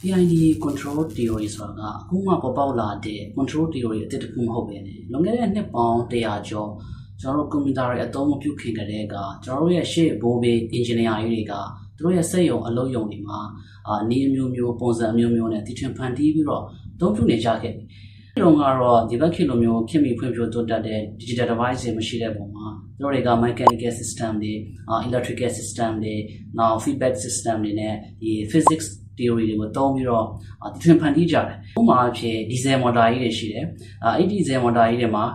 PID control theory ဆိုတာကအခုမှပေါ်ပေါက်လာတဲ့ control theory အသစ်တစ်ခုမဟုတ်ပဲねလွန်ခဲ့တဲ့နှစ်ပေါင်း100ကျော်ကျွန်တော်တို့ကွန်ပျူတာတွေအသုံးမပြုခင်ကတည်းကကျွန်တော်တို့ရဲ့ရှေ့ဘိုးဘေး engineer တွေကသူတို့ရဲ့စက်ရုံအလုပ်ရုံတွေမှာနေအမျိုးမျိုးပုံစံအမျိုးမျိုးနဲ့တည်ထွင်ဖန်တီးပြီးတော့သုံးပြုနေကြခဲ့ပြီ။ဒီတော့ကတော့ဒီဘက်ခေတ်လိုမျိုးခင်မီဖွံ့ဖြိုးတိုးတက်တဲ့ digital device တွေမရှိတဲ့ပုံမှာသူတို့တွေက mechanical system တွေ electrical system တွေနောက် feedback system တွေနဲ့ဒီ physics theory တွေကိုသုံးပြီးတော့တည်ထွင်ဖန်တီးကြတယ်။ဥပမာအဖြစ် diesel motor ကြီးတွေရှိတယ်။အဲ့ဒီ diesel motor ကြီးတွေမှာ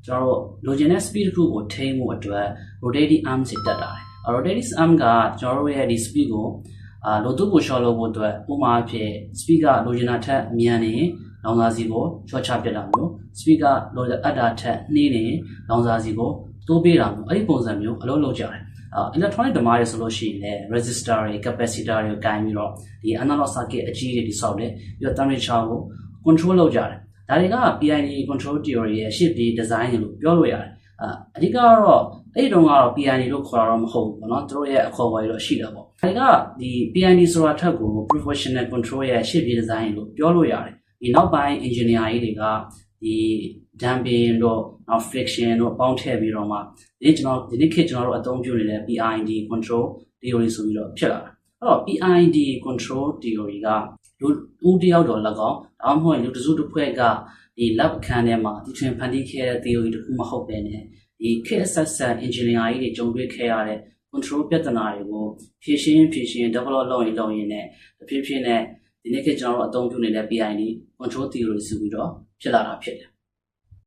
ကျွန်တော်တို့လိုချင်တဲ့ speed တစ်ခုကိုထိန်းမှုအတွက် rotating arm တွေတက်တာတယ်။ rotating arm ကကျွန်တော်တို့ရဲ့ဒီ speed ကိုလိုသူ့ကို short လုပ်ဖို့အတွက်ဥပမာအဖြစ် speed ကလိုချင်တာထက်မြန်နေလောင်စာစီကိုချော့ချပြတ်တာမျိုး speed ကလိုအပ်တာထက်နှေးနေလောင်စာစီကိုတိုးပေးတာမျိုးအဲ့ဒီပုံစံမျိုးအလုပ်လုပ်ကြတယ်electronic ဓမ္မတွေဆိုလို့ရှိရင်လည်း resistor တွေ capacitor တွေကိုကင်ပြီးတော့ဒီ analog circuit အကြီးတွေတိစောက်တယ်ပြီးတော့ temperature ကို control လုပ်ကြတယ်ဒါတွေက PID control theory ရဲ့ရှေ့ပြေး design လို့ပြောလို့ရတယ်အဓိကတော့အဲ့ဒီတော့ကတော့ PID လို့ခေါ်တာတော့မဟုတ်ဘူးပေါ့နော်သူတို့ရဲ့အခေါ်အဝေါ်တွေတော့ရှိတာပေါ့ဒါကဒီ PID ဆိုတာထက်ကို professional control ရဲ့ရှေ့ပြေး design လို့ပြောလို့ရတယ်ဒီနောက်ပိုင်း engineer ကြီးတွေကဒီ damping တို့နောက် friction တို့ပေါင်းထည့်ပြီးတော့မှဒီနေ့ခေတ်ကျွန်တော်တို့အသုံးပြုနေတဲ့ PID control theory ဆိုပြီးတော့ဖြစ်လာတာအဲ့တော့ PID control theory ကလူတယောက်တော့၎င်းဒါမှမဟုတ်လူတစုတစ်ဖွဲ့ကဒီ lab အခန်းထဲမှာဒီထွင်ဖန်တီးခဲ့တဲ့ theory တစ်ခုမဟုတ်ပဲねဒီခေတ်အဆက်ဆက် engineer ကြီးတွေကြုံတွေ့ခဲ့ရတဲ့ control ပြဿနာတွေကိုဖြေရှင်း develop လုပ်ရင်နဲ့တဖြည်းဖြည်းနဲ့ဒီနေ့ခေတ်ကျွန်တော်တို့အသုံးပြုနေတဲ့ PID control theory ဆိုပြီးတော့ဖြစ်လာတာဖြစ်တယ်